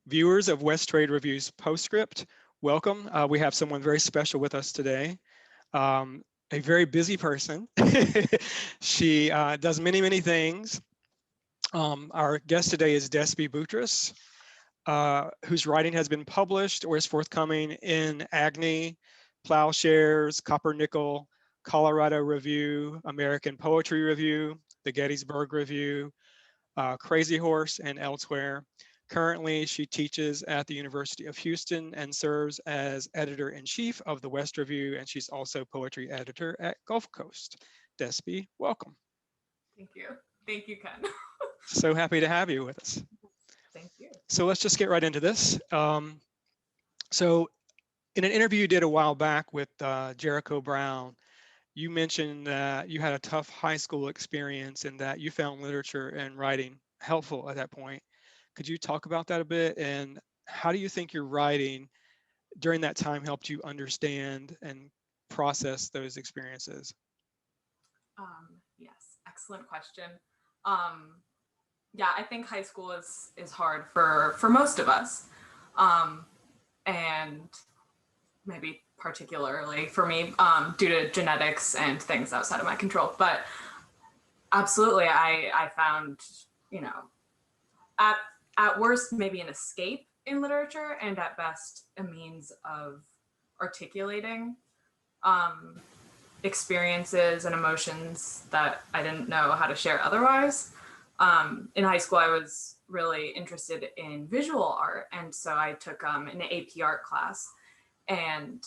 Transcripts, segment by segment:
Viewers of West Trade Review's PostScript, welcome. We have someone very special with us today, a very busy person. She does many, many things. Our guest today is Despy Boutris, whose writing has been published or is forthcoming in Agni, Plowshares, Copper Nickel, Colorado Review, American Poetry Review, the Gettysburg Review, Crazy Horse, and elsewhere. Currently, she teaches at the University of Houston and serves as editor-in-chief of the West Review, and she's also poetry editor at Gulf Coast. Despy, welcome. Thank you. Thank you, Ken. So happy to have you with us. Thank you. So let's just get right into this. So in an interview you did a while back with Jericho Brown, you mentioned that you had a tough high school experience and that you found literature and writing helpful at that point. Could you talk about that a bit, and how do you think your writing during that time helped you understand and process those experiences? Yes, excellent question. Yeah, I think high school is hard for most of us, and maybe particularly for me due to genetics and things outside of my control. But absolutely, I found, at worst, maybe an escape in literature, and at best, a means of articulating experiences and emotions that I didn't know how to share otherwise. In high school, I was really interested in visual art, and so I took an AP art class. And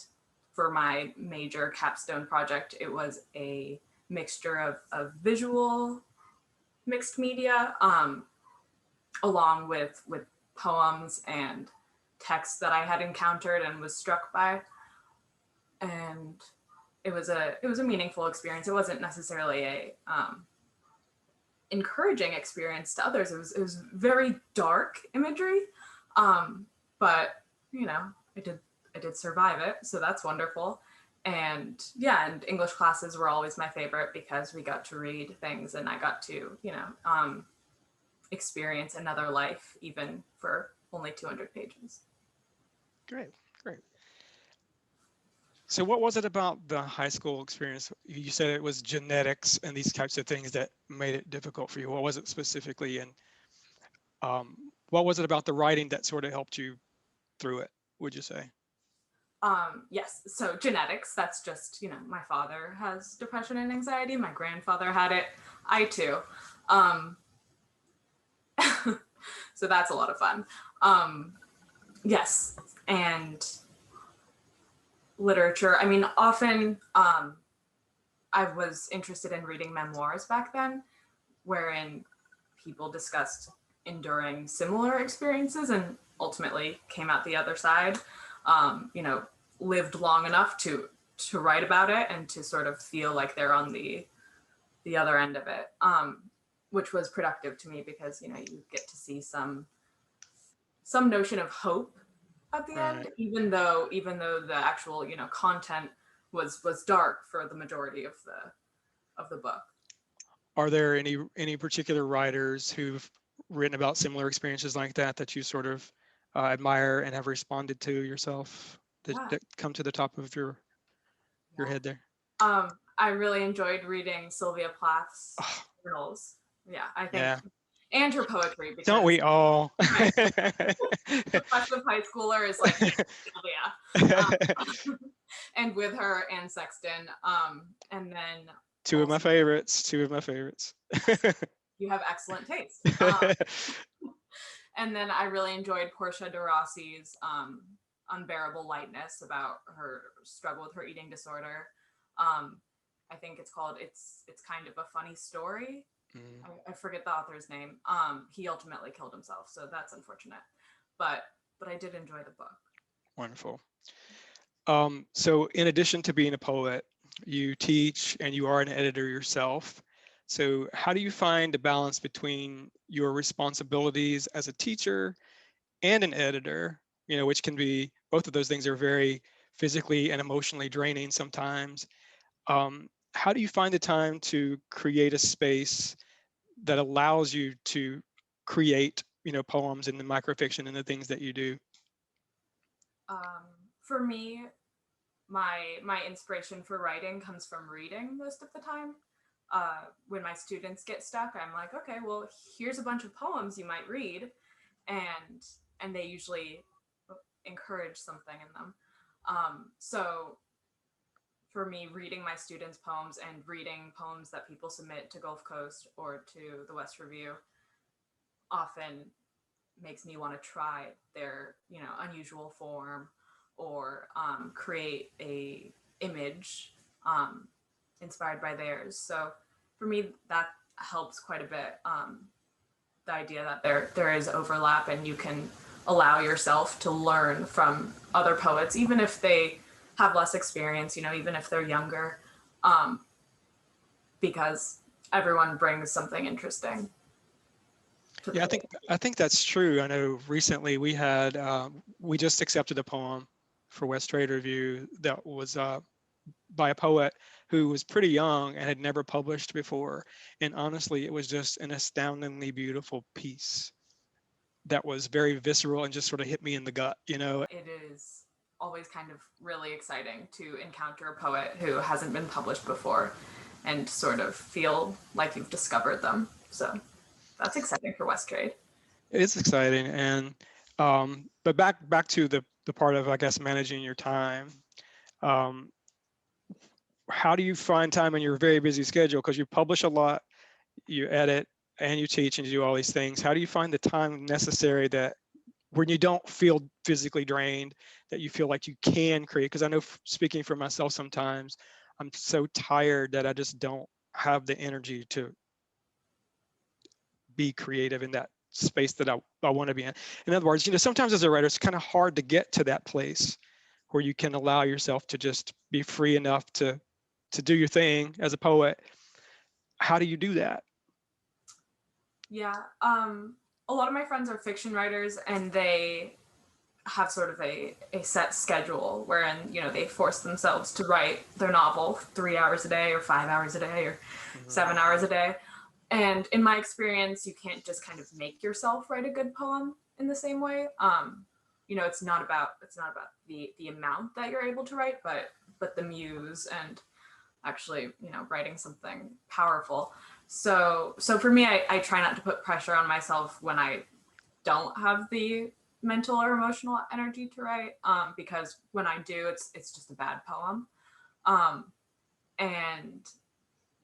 for my major capstone project, it was a mixture of visual mixed media, along with poems and texts that I had encountered and was struck by. And it was a meaningful experience. It wasn't necessarily a encouraging experience to others. It was very dark imagery, but I did survive it, so that's wonderful. And yeah, and English classes were always my favorite because we got to read things, and I got to experience another life, even for only 200 pages. Great, great. So what was it about the high school experience? You said it was genetics and these types of things that made it difficult for you. What was it specifically? And what was it about the writing that sort of helped you through it, would you say? Yes, so genetics, that's just, my father has depression and anxiety. My grandfather had it. I too. So that's a lot of fun. Yes, and literature. I mean, often I was interested in reading memoirs back then, wherein people discussed enduring similar experiences and ultimately came out the other side, lived long enough to write about it and to sort of feel like they're on the other end of it, which was productive to me because, you get to see some notion of hope at the end, even though the actual, content was dark for the majority of the book. Are there any particular writers who've written about similar experiences like that you sort of admire and have responded to yourself that come to the top of your head there? I really enjoyed reading Sylvia Plath's journals. Yeah, I think, and her poetry. Because, don't we all? The question of high schooler is like Sylvia, and with her and Sexton, and then two of my favorites. You have excellent taste. And then I really enjoyed Portia de Rossi's Unbearable Lightness, about her struggle with her eating disorder. I think it's called It's Kind of a Funny Story. I forget the author's name. He ultimately killed himself, so that's unfortunate. But I did enjoy the book. Wonderful. So in addition to being a poet, you teach and you are an editor yourself. So how do you find a balance between your responsibilities as a teacher and an editor, which can be, both of those things are very physically and emotionally draining sometimes. How do you find the time to create a space that allows you to create, poems and the microfiction and the things that you do? For me, my inspiration for writing comes from reading most of the time. When my students get stuck, I'm like, okay, well, here's a bunch of poems you might read, and they usually encourage something in them. So for me, reading my students' poems and reading poems that people submit to Gulf Coast or to the West Review often makes me want to try their, unusual form, or create a image inspired by theirs. So for me, that helps quite a bit. The idea that there is overlap, and you can allow yourself to learn from other poets, even if they have less experience, even if they're younger, because everyone brings something interesting. Yeah, I think that's true. I know recently we just accepted a poem for West Trade Review that was by a poet who was pretty young and had never published before. And honestly, it was just an astoundingly beautiful piece that was very visceral and just sort of hit me in the gut, It is always kind of really exciting to encounter a poet who hasn't been published before and sort of feel like you've discovered them. So that's exciting for West Trade. It is exciting. And but back to the part of, I guess, managing your time. How do you find time in your very busy schedule? Because you publish a lot, you edit, and you teach, and you do all these things. How do you find the time necessary that when you don't feel physically drained, that you feel like you can create? Because I know, speaking for myself, sometimes I'm so tired that I just don't have the energy to be creative in that space that I want to be in. In other words, sometimes as a writer, it's kind of hard to get to that place where you can allow yourself to just be free enough to do your thing as a poet. How do you do that? Yeah, a lot of my friends are fiction writers, and they have sort of a set schedule wherein, they force themselves to write their novel 3 hours a day or 5 hours a day or 7 hours a day. And in my experience, you can't just kind of make yourself write a good poem in the same way. It's not about the amount that you're able to write, but the muse and actually, writing something powerful. So for me, I try not to put pressure on myself when I don't have the mental or emotional energy to write, because when I do, it's just a bad poem. And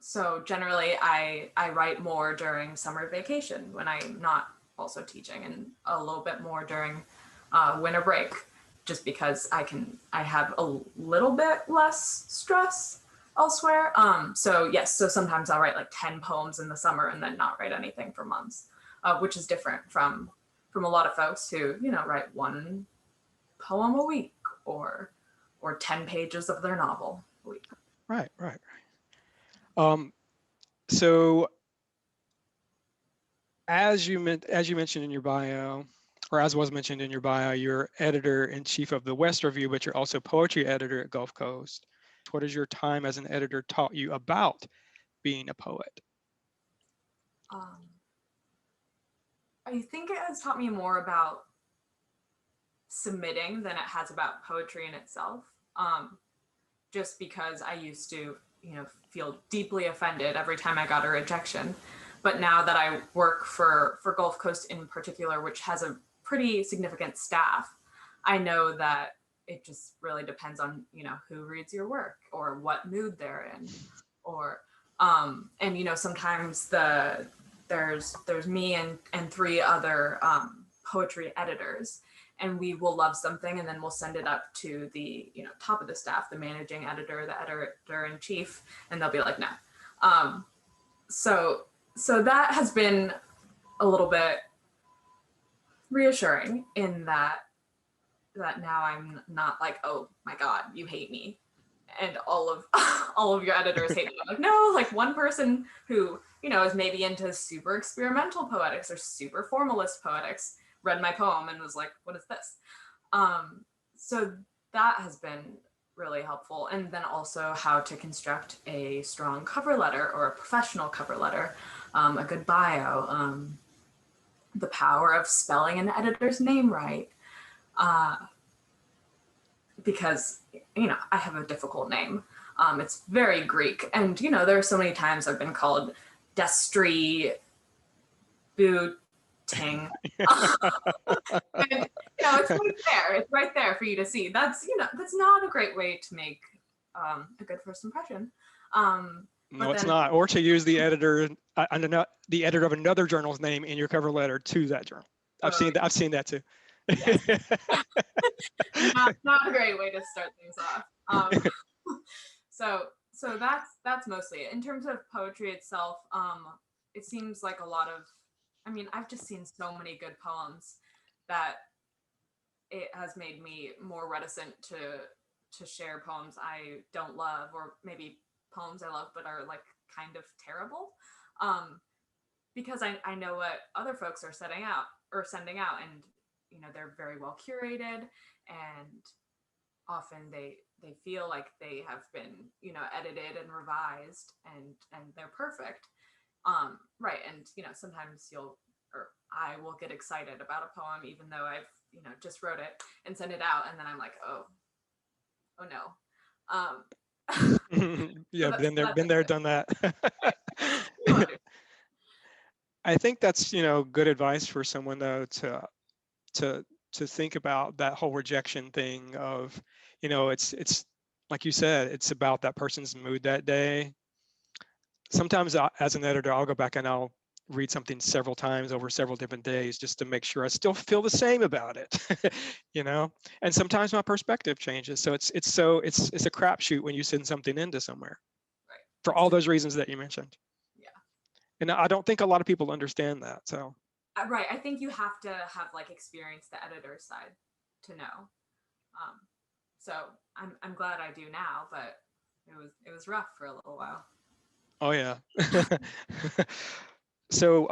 so generally I write more during summer vacation when I'm not also teaching, and a little bit more during winter break, just because I have a little bit less stress elsewhere. So sometimes I'll write like 10 poems in the summer and then not write anything for months, which is different from a lot of folks who, write one poem a week or 10 pages of their novel a week. Right. So as you mentioned in your bio, or as was mentioned in your bio, you're editor-in-chief of the West Review, but you're also poetry editor at Gulf Coast. What has your time as an editor taught you about being a poet? I think it has taught me more about submitting than it has about poetry in itself. Just because I used to, feel deeply offended every time I got a rejection. But now that I work for Gulf Coast in particular, which has a pretty significant staff, I know that it just really depends on, who reads your work or what mood they're in, or, and, sometimes there's me and 3 other poetry editors, and we will love something and then we'll send it up to the, top of the staff, the managing editor, the editor-in-chief, and they'll be like, no. So that has been a little bit reassuring in that now I'm not like, oh my God, you hate me, and all of your editors hate me. I'm like, no, like one person who, is maybe into super experimental poetics or super formalist poetics read my poem and was like, what is this? So that has been really helpful. And then also how to construct a strong cover letter or a professional cover letter, a good bio, the power of spelling an editor's name right. Because, I have a difficult name. It's very Greek. And, there are so many times I've been called Despy Boutris. And, it's right there. It's right there for you to see. That's not a great way to make a good first impression. No, it's not. Or to use the editor, the editor of another journal's name in your cover letter to that journal. I've seen that too. Yes. not a great way to start things off. So that's mostly it. In terms of poetry itself, it seems like a lot of, I've just seen so many good poems that it has made me more reticent to share poems I don't love, or maybe poems I love but are like kind of terrible, because I know what other folks are sending out, and they're very well curated, and often they feel like they have been edited and revised, and they're perfect, right. And sometimes I will get excited about a poem even though I've just wrote it and send it out, and then I'm like, oh no. Yeah, So been there, done that. I think that's good advice for someone though to think about that whole rejection thing of it's like you said, it's about that person's mood that day. Sometimes as an editor, I'll go back and I'll read something several times over several different days just to make sure I still feel the same about it. And sometimes my perspective changes, so it's a crapshoot when you send something into somewhere, right, for all those reasons that you mentioned. Yeah. And I don't think a lot of people understand that. So right, I think you have to have experienced the editor's side to know. So I'm glad I do now, but it was rough for a little while. Oh yeah. So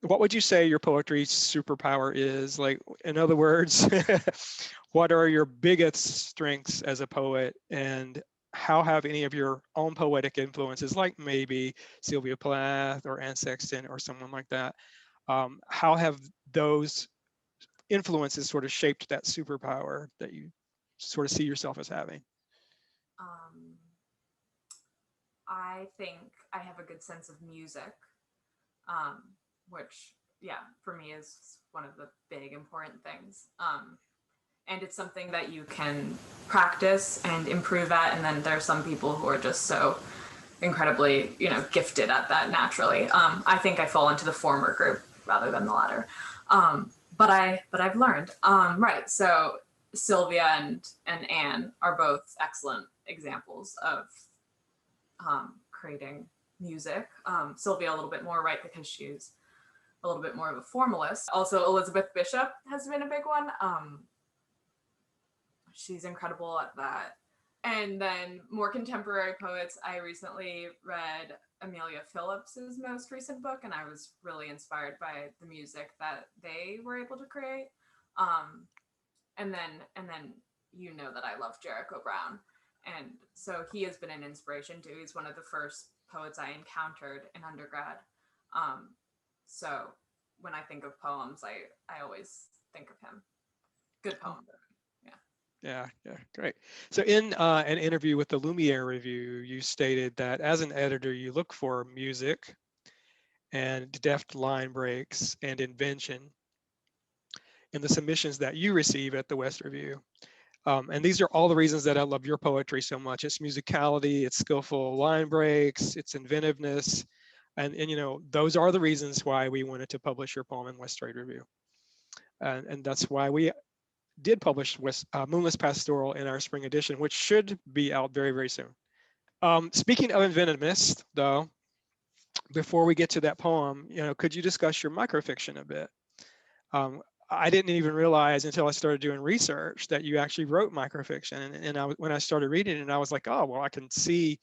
what would you say your poetry superpower is? Like, in other words, what are your biggest strengths as a poet, and how have any of your own poetic influences, like maybe Sylvia Plath or Anne Sexton or someone like that, how have those influences sort of shaped that superpower that you sort of see yourself as having? I think I have a good sense of music, which, for me is one of the big important things. And it's something that you can practice and improve at. And then there's some people who are just so incredibly, gifted at that naturally. I think I fall into the former group rather than the latter. But I've learned, right. So Sylvia and Anne are both excellent examples of creating music. Sylvia a little bit more, right, because she's a little bit more of a formalist. Also, Elizabeth Bishop has been a big one. She's incredible at that. And then more contemporary poets, I recently read Amelia Phillips's most recent book, and I was really inspired by the music that they were able to create. And then that I love Jericho Brown. And so he has been an inspiration too. He's one of the first poets I encountered in undergrad. So when I think of poems, I always think of him. Good poem. Yeah, great. So in an interview with the Lumiere Review, you stated that as an editor, you look for music and deft line breaks and invention in the submissions that you receive at the West Review. And these are all the reasons that I love your poetry so much. It's musicality, it's skillful line breaks, it's inventiveness. And those are the reasons why we wanted to publish your poem in West Trade Review. And that's why we did publish Moonless Pastoral in our spring edition, which should be out very, very soon. Speaking of inventiveness, though, before we get to that poem, could you discuss your microfiction a bit? I didn't even realize until I started doing research that you actually wrote microfiction. And when I started reading it, I was like, oh, well, I can see,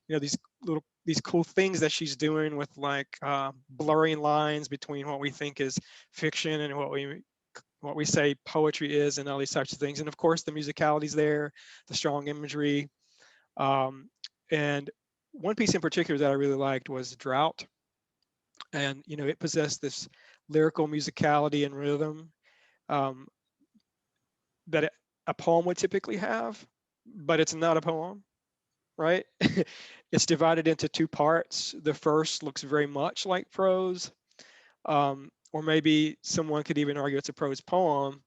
these cool things that she's doing with blurring lines between what we think is fiction and what we say poetry is, and all these types of things. And of course, the musicality's there, the strong imagery. And one piece in particular that I really liked was Drought. And, it possessed this lyrical musicality and rhythm um, that a poem would typically have, but it's not a poem, right? It's divided into two parts. The first looks very much like prose, or maybe someone could even argue it's a prose poem.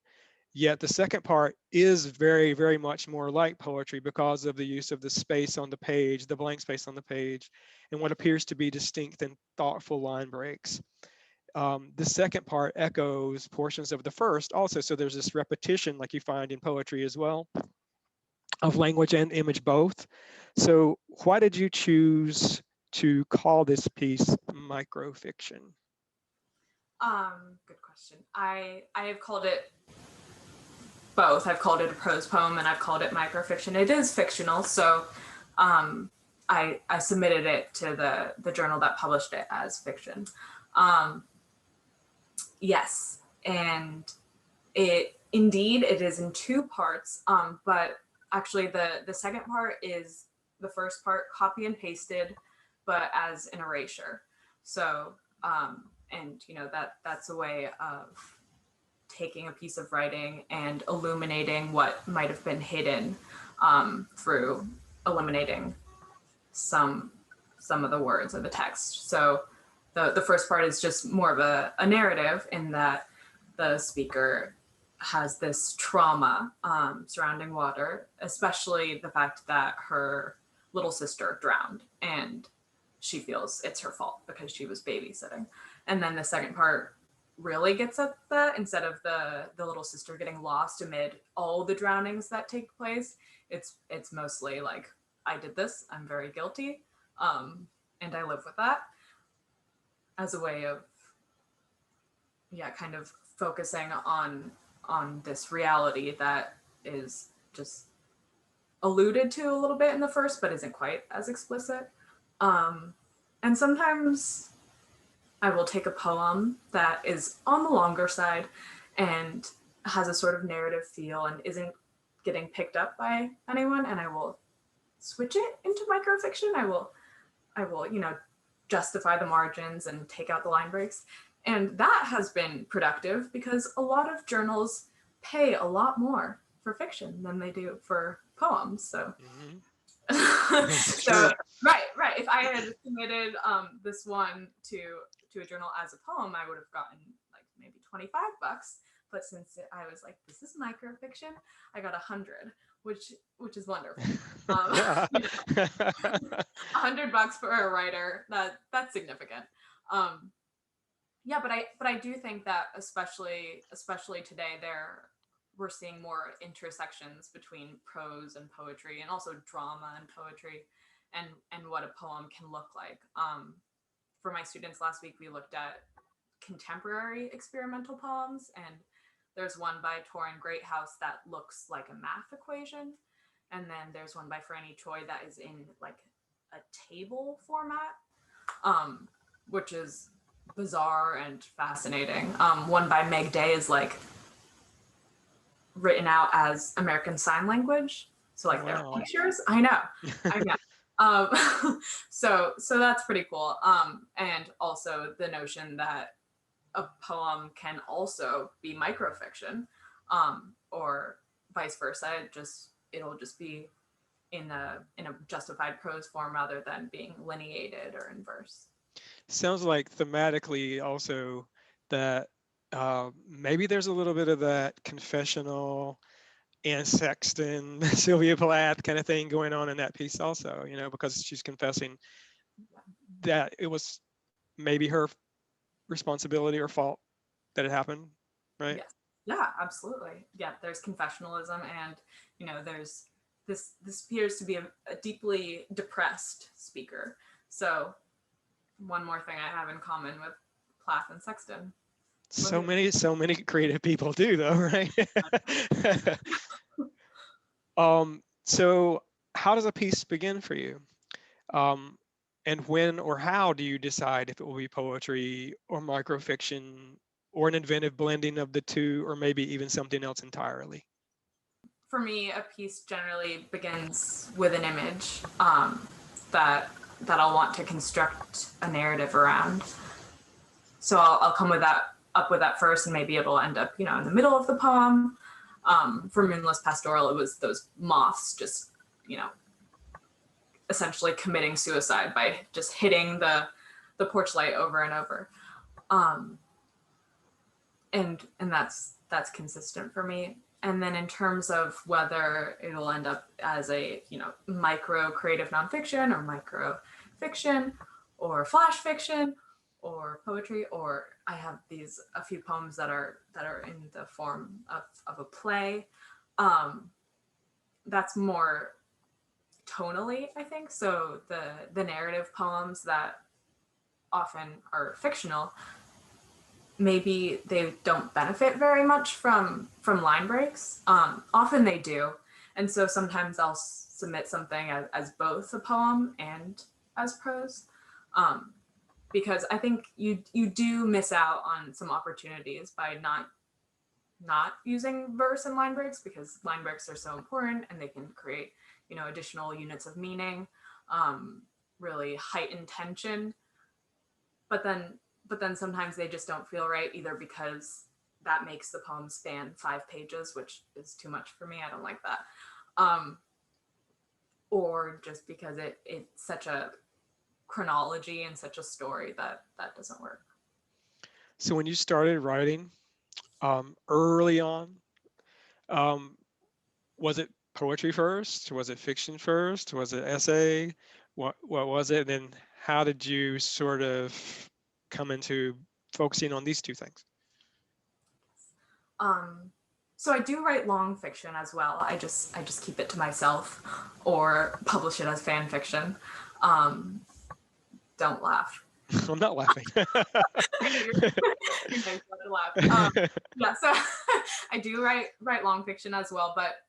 Yet the second part is very, very much more like poetry because of the use of the space on the page, the blank space on the page, and what appears to be distinct and thoughtful line breaks. The second part echoes portions of the first also, so there's this repetition like you find in poetry as well, of language and image both. So why did you choose to call this piece microfiction? Good question. I have called it both. I've called it a prose poem and I've called it microfiction. It is fictional, so I submitted it to the journal that published it as fiction. Yes, and it is in two parts, but actually the second part is the first part copy and pasted, but as an erasure. So and that's a way of taking a piece of writing and illuminating what might have been hidden through eliminating some of the words of the text. So the first part is just more of a narrative in that the speaker has this trauma surrounding water, especially the fact that her little sister drowned and she feels it's her fault because she was babysitting. And then the second part really gets at that. Instead of the little sister getting lost amid all the drownings that take place, it's mostly like, I did this, I'm very guilty, and I live with that, as a way of kind of focusing on this reality that is just alluded to a little bit in the first but isn't quite as explicit. And sometimes I will take a poem that is on the longer side and has a sort of narrative feel and isn't getting picked up by anyone, and I will switch it into microfiction. I will justify the margins and take out the line breaks. And that has been productive because a lot of journals pay a lot more for fiction than they do for poems. So, so right. If I had submitted this one to a journal as a poem, I would have gotten like maybe $25. But since I was like, this is microfiction, I got 100, which is wonderful. $100 for a writer, that's significant. But I do think that especially today we're seeing more intersections between prose and poetry, and also drama and poetry, and what a poem can look like. For my students last week, we looked at contemporary experimental poems, and there's one by Torrin Greathouse that looks like a math equation, and then there's one by Franny Choi that is in like a table format, which is bizarre and fascinating. One by Meg Day is like written out as American Sign Language, so like there are pictures. I know. So that's pretty cool. And also the notion that a poem can also be microfiction, or vice versa. It'll just be in a justified prose form rather than being lineated or in verse. Sounds like thematically also that maybe there's a little bit of that confessional Anne Sexton, Sylvia Plath kind of thing going on in that piece also, because she's confessing that it was maybe her responsibility or fault that it happened, right? Yes. Yeah, absolutely. Yeah, there's confessionalism, and there's this appears to be a deeply depressed speaker. So one more thing I have in common with Plath and Sexton. So many creative people do, though, right? So how does a piece begin for you? And when or how do you decide if it will be poetry or microfiction or an inventive blending of the two, or maybe even something else entirely? For me, a piece generally begins with an image that I'll want to construct a narrative around. So I'll come with that up with at first, and maybe it'll end up, in the middle of the poem. For Moonless Pastoral, it was those moths just, essentially committing suicide by just hitting the porch light over and over. And that's consistent for me. And then in terms of whether it'll end up as a, micro creative nonfiction or micro fiction or flash fiction or poetry, or I have a few poems that are in the form of a play. That's more tonally, I think. So the narrative poems that often are fictional, maybe they don't benefit very much from line breaks. Often they do. And so sometimes I'll submit something as both a poem and as prose. Because I think you do miss out on some opportunities by not using verse and line breaks, because line breaks are so important and they can create, additional units of meaning, really heighten tension. But then sometimes they just don't feel right, either because that makes the poem span 5 pages, which is too much for me. I don't like that. Or just because it's such a chronology and such a story that doesn't work. So when you started writing early on, was it poetry first? Was it fiction first? Was it essay? What was it? And then how did you sort of come into focusing on these two things? So I do write long fiction as well. I just keep it to myself or publish it as fan fiction. Don't laugh. I'm not laughing. You're nice not to laugh. Yeah, so I do write long fiction as well, but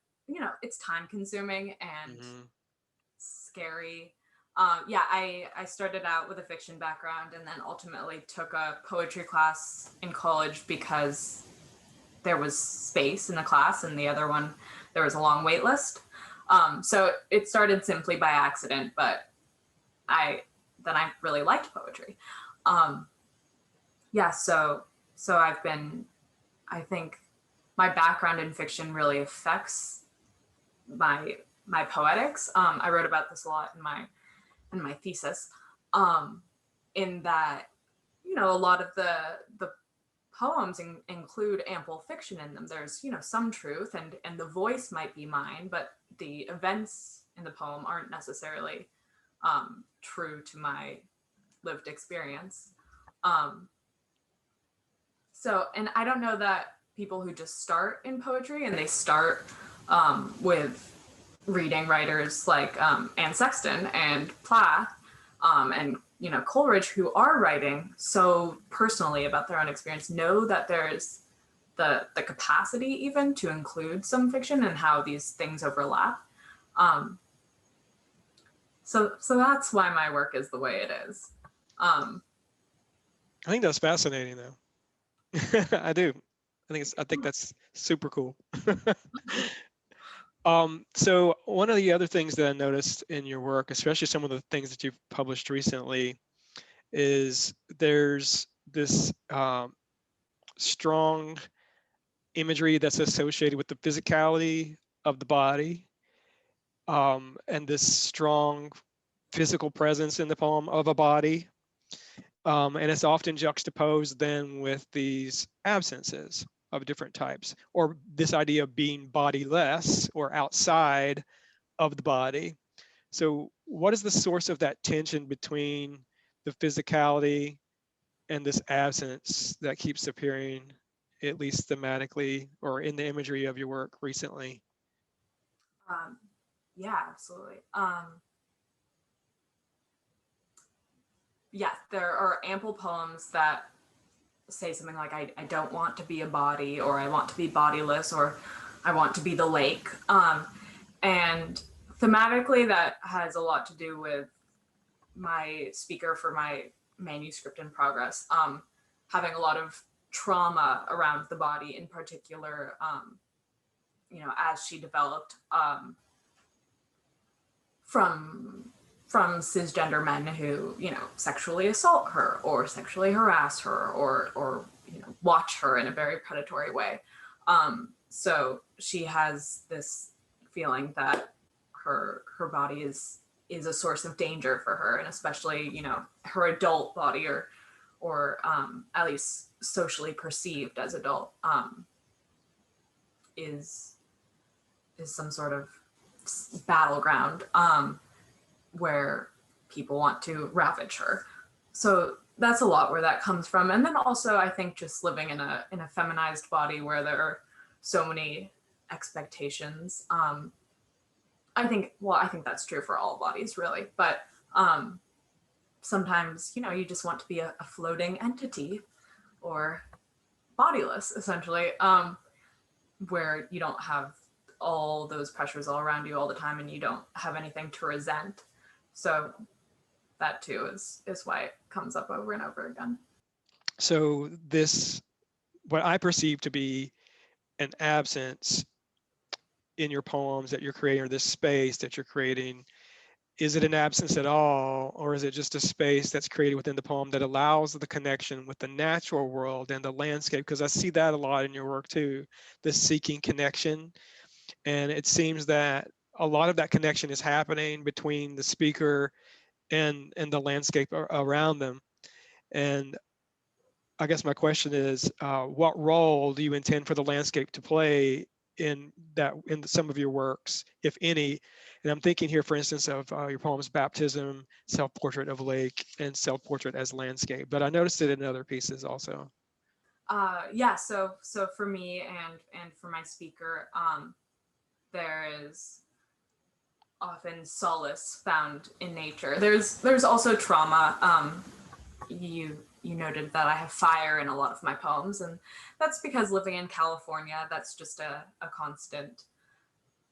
it's time consuming and scary. Yeah, I started out with a fiction background and then ultimately took a poetry class in college because there was space in the class, and the other one, there was a long wait list. So it started simply by accident, but I really liked poetry. Yeah, so I think my background in fiction really affects my poetics. I wrote about this a lot in my thesis, in that, a lot of the poems include ample fiction in them. There's, some truth and the voice might be mine, but the events in the poem aren't necessarily true to my lived experience. So, and I don't know that people who just start in poetry and they start with reading writers like Anne Sexton and Plath and Coleridge, who are writing so personally about their own experience, know that there's the capacity even to include some fiction and how these things overlap. So that's why my work is the way it is. I think that's fascinating, though. I do. I think that's super cool. So one of the other things that I noticed in your work, especially some of the things that you've published recently, is there's this strong imagery that's associated with the physicality of the body, and this strong physical presence in the poem of a body. And it's often juxtaposed then with these absences of different types, or this idea of being bodiless or outside of the body. So what is the source of that tension between the physicality and this absence that keeps appearing, at least thematically or in the imagery of your work recently? Yeah, absolutely. Yeah, there are ample poems that say something like, I don't want to be a body, or I want to be bodiless, or I want to be the lake. And thematically, that has a lot to do with my speaker for my manuscript in progress, having a lot of trauma around the body in particular, as she developed from from cisgender men who, sexually assault her or sexually harass her or watch her in a very predatory way. So she has this feeling that her body is a source of danger for her, and especially, her adult body or at least socially perceived as adult, is some sort of battleground where people want to ravage her. So that's a lot where that comes from. And then also I think just living in a feminized body where there are so many expectations. I think that's true for all bodies really, but sometimes, you just want to be a floating entity or bodiless essentially, where you don't have all those pressures all around you all the time and you don't have anything to resent. So that too is why it comes up over and over again. So this, what I perceive to be an absence in your poems that you're creating, or this space that you're creating, is it an absence at all, or is it just a space that's created within the poem that allows the connection with the natural world and the landscape? Because I see that a lot in your work too, this seeking connection. And it seems that a lot of that connection is happening between the speaker and the landscape around them. And I guess my question is, what role do you intend for the landscape to play in some of your works, if any? And I'm thinking here, for instance, of your poems Baptism, Self-Portrait of Lake, and Self-Portrait as Landscape, but I noticed it in other pieces also. Yeah, so for me and for my speaker, there is often solace found in nature. There's also trauma. You noted that I have fire in a lot of my poems, and that's because living in California, that's just a constant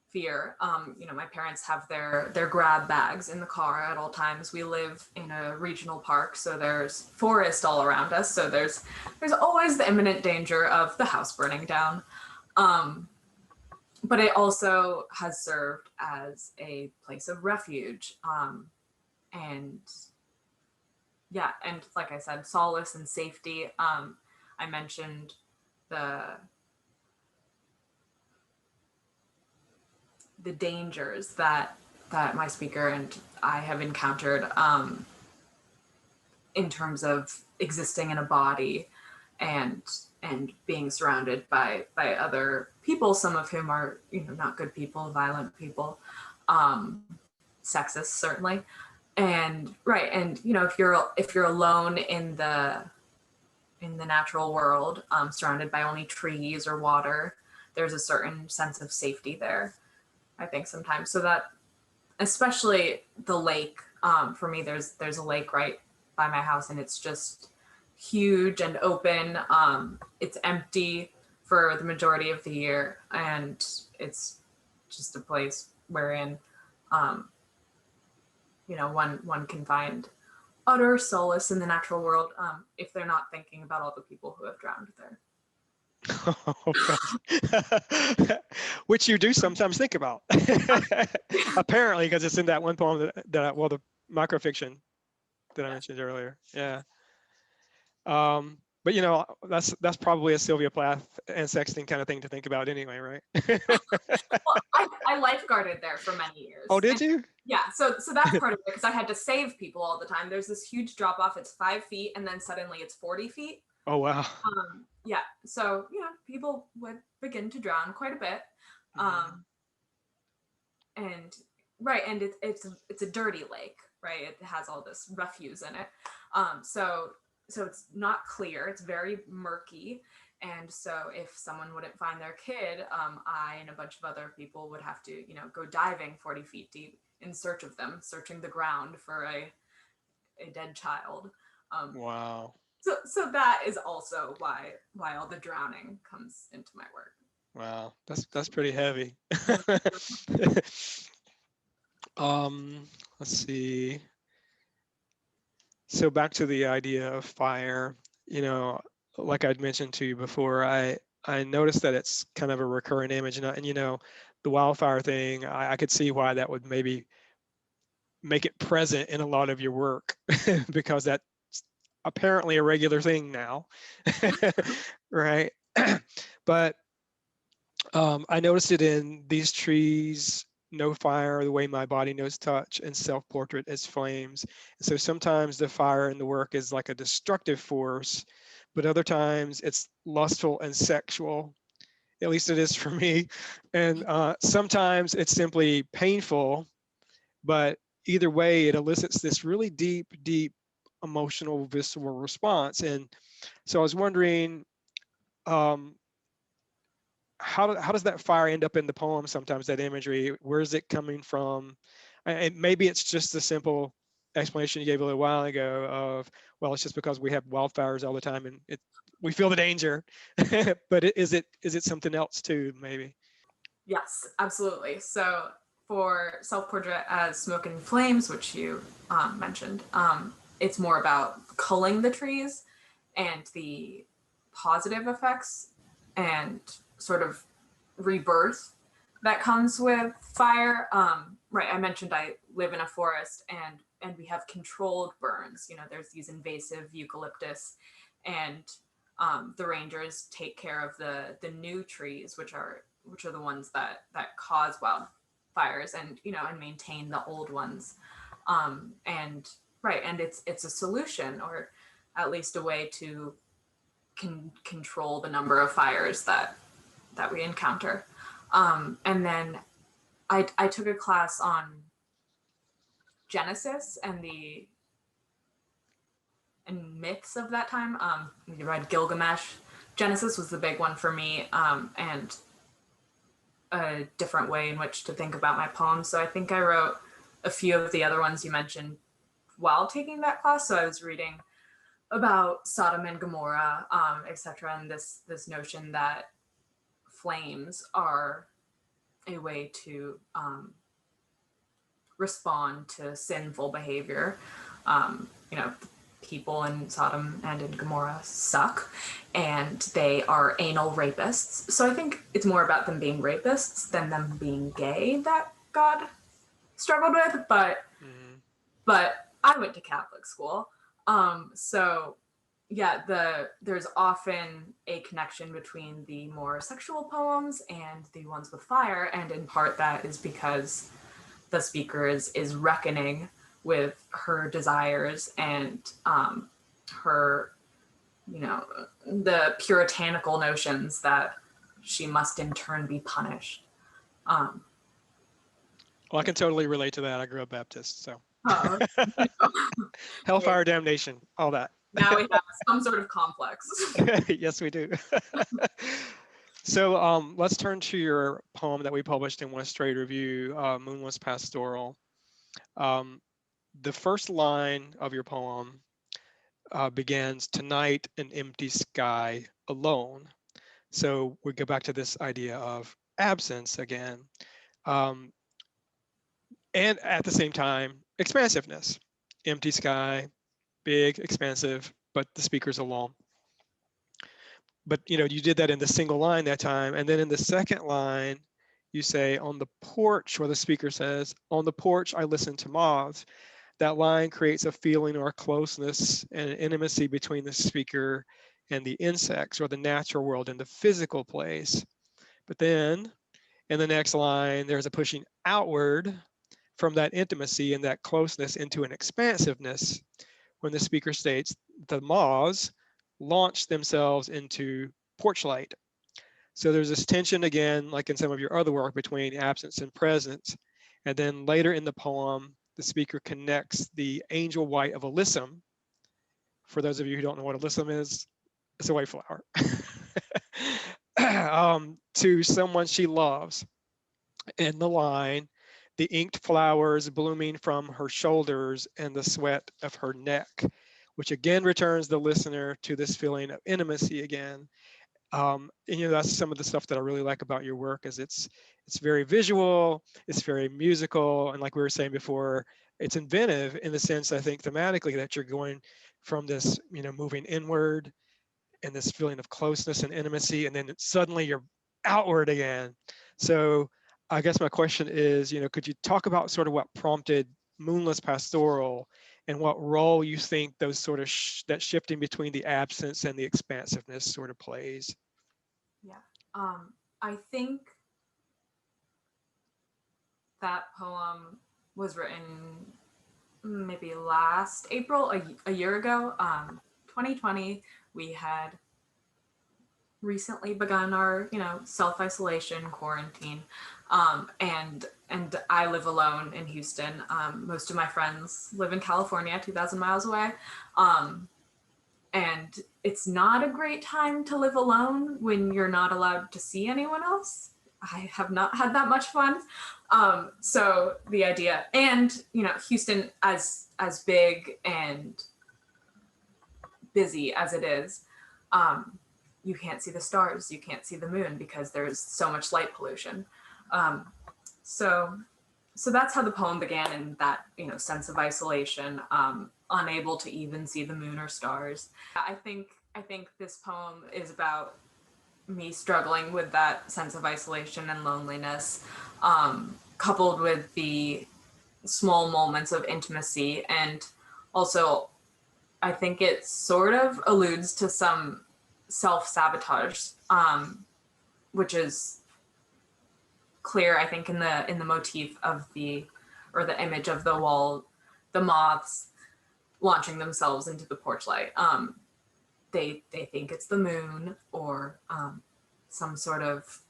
fear. My parents have their grab bags in the car at all times. We live in a regional park, so there's forest all around us. So there's always the imminent danger of the house burning down. But it also has served as a place of refuge. And yeah, and like I said, solace and safety. I mentioned the dangers that my speaker and I have encountered in terms of existing in a body and being surrounded by other people, some of whom are not good people, violent people, sexist certainly, and right, and if you're alone in the natural world, surrounded by only trees or water, there's a certain sense of safety there, I think sometimes. So that, especially the lake, for me, there's a lake right by my house, and it's just huge and open. It's empty for the majority of the year, and it's just a place wherein one can find utter solace in the natural world, if they're not thinking about all the people who have drowned there. Which you do sometimes think about. Apparently, because it's in that one poem that the microfiction that I mentioned earlier. Yeah. But that's probably a Sylvia Plath and Sexton kind of thing to think about anyway, right? Well, I lifeguarded there for many years. Oh, did you? Yeah, so that's part of it, because I had to save people all the time. There's this huge drop off. It's 5 feet, and then suddenly it's 40 feet. Oh, wow. Yeah, so people would begin to drown quite a bit, and right, and it's a dirty lake, right? It has all this refuse in it, so it's not clear. It's very murky, and so if someone wouldn't find their kid, I and a bunch of other people would have to go diving 40 feet deep in search of them, searching the ground for a dead child. Wow. So that is also why all the drowning comes into my work. Wow, that's pretty heavy. Let's see. So back to the idea of fire, like I'd mentioned to you before, I noticed that it's kind of a recurrent image, and the wildfire thing, I could see why that would maybe make it present in a lot of your work because that's apparently a regular thing now, right? But I noticed it in These Trees, No Fire, The Way My Body Knows Touch, and Self-Portrait as Flames. And so sometimes the fire in the work is like a destructive force, but other times it's lustful and sexual. At least it is for me. And sometimes it's simply painful, but either way, it elicits this really deep, deep emotional, visceral response. And so I was wondering, how does that fire end up in the poem sometimes, that imagery? Where is it coming from? And maybe it's just the simple explanation you gave a little while ago of, well, it's just because we have wildfires all the time and we feel the danger. But is it something else too, maybe? Yes, absolutely. So for Self-Portrait as Smoke and Flames, which you mentioned, it's more about culling the trees and the positive effects and sort of rebirth that comes with fire. Right, I mentioned I live in a forest and we have controlled burns. You know, there's these invasive eucalyptus, and the rangers take care of the new trees, which are the ones that cause wildfires, and and maintain the old ones. And right, and it's a solution, or at least a way to control the number of fires that we encounter. And then I took a class on Genesis and myths of that time. We read Gilgamesh. Genesis was the big one for me, and a different way in which to think about my poems. So I think I wrote a few of the other ones you mentioned while taking that class. So I was reading about Sodom and Gomorrah, etc., and this notion that flames are a way to respond to sinful behavior. People in Sodom and in Gomorrah suck, and they are anal rapists. So I think it's more about them being rapists than them being gay that God struggled with. But I went to Catholic school, so yeah, there's often a connection between the more sexual poems and the ones with fire, and in part that is because the speaker is reckoning with her desires and her, the puritanical notions that she must in turn be punished. Well, I can totally relate to that. I grew up Baptist, so. Hellfire, damnation, all that. Now we have some sort of complex. Yes, we do. So let's turn to your poem that we published in One Straight Review, Moonless Pastoral. The first line of your poem begins, "Tonight an empty sky alone." So we go back to this idea of absence again. And at the same time, expansiveness. Empty sky, big, expansive, but the speaker's alone. But you did that in the single line that time. And then in the second line, you say, "On the porch," where the speaker says, "On the porch, I listen to moths." That line creates a feeling or a closeness and an intimacy between the speaker and the insects or the natural world in the physical place. But then in the next line, there's a pushing outward from that intimacy and that closeness into an expansiveness when the speaker states the moths launch themselves into porch light. So there's this tension again, like in some of your other work, between absence and presence. And then later in the poem, the speaker connects the angel white of alyssum. For those of you who don't know what alyssum is, it's a white flower. To someone she loves. In the line, "The inked flowers blooming from her shoulders and the sweat of her neck," which again returns the listener to this feeling of intimacy again. And that's some of the stuff that I really like about your work, is it's very visual, it's very musical, and like we were saying before, it's inventive in the sense, I think, thematically, that you're going from this, moving inward and this feeling of closeness and intimacy, and then suddenly you're outward again. So I guess my question is, could you talk about sort of what prompted Moonless Pastoral, and what role you think those sort of that shifting between the absence and the expansiveness sort of plays. Yeah. I think that poem was written maybe last April, a year ago. 2020, we had recently begun our, self-isolation quarantine. And I live alone in Houston. Most of my friends live in California, 2,000 miles away. And it's not a great time to live alone when you're not allowed to see anyone else. I have not had that much fun. So the idea, and Houston, as big and busy as it is, you can't see the stars, you can't see the moon because there's so much light pollution. So that's how the poem began, in that sense of isolation, unable to even see the moon or stars. I think this poem is about me struggling with that sense of isolation and loneliness, coupled with the small moments of intimacy. And also, I think it sort of alludes to some self-sabotage, which is clear, I think, in the motif of the image of the wall, the moths launching themselves into the porch light. They think it's the moon, or some sort of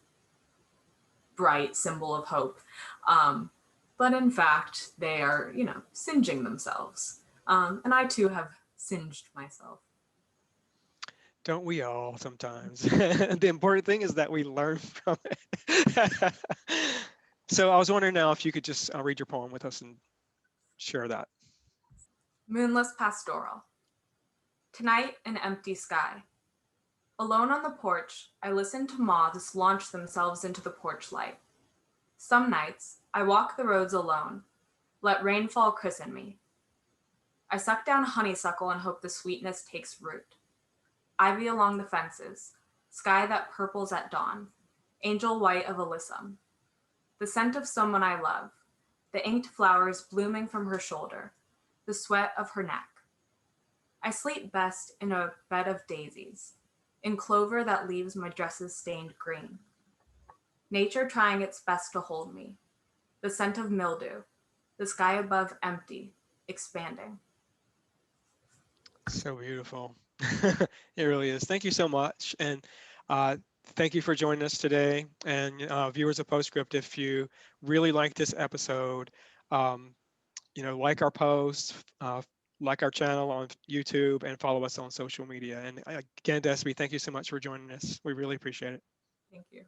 bright symbol of hope. But in fact, they are, singeing themselves. And I too have singed myself. Don't we all sometimes? The important thing is that we learn from it. So I was wondering now if you could just read your poem with us and share that. Moonless Pastoral. Tonight, an empty sky. Alone on the porch, I listen to moths launch themselves into the porch light. Some nights, I walk the roads alone. Let rainfall christen me. I suck down honeysuckle and hope the sweetness takes root. Ivy along the fences, sky that purples at dawn, angel white of alyssum. The scent of someone I love, the inked flowers blooming from her shoulder, the sweat of her neck. I sleep best in a bed of daisies, in clover that leaves my dresses stained green. Nature trying its best to hold me, the scent of mildew, the sky above empty, expanding. So beautiful. It really is. Thank you so much. And thank you for joining us today. And viewers of PostScript, if you really like this episode, like our posts, like our channel on YouTube, and follow us on social media. And again, Despy, thank you so much for joining us. We really appreciate it. Thank you.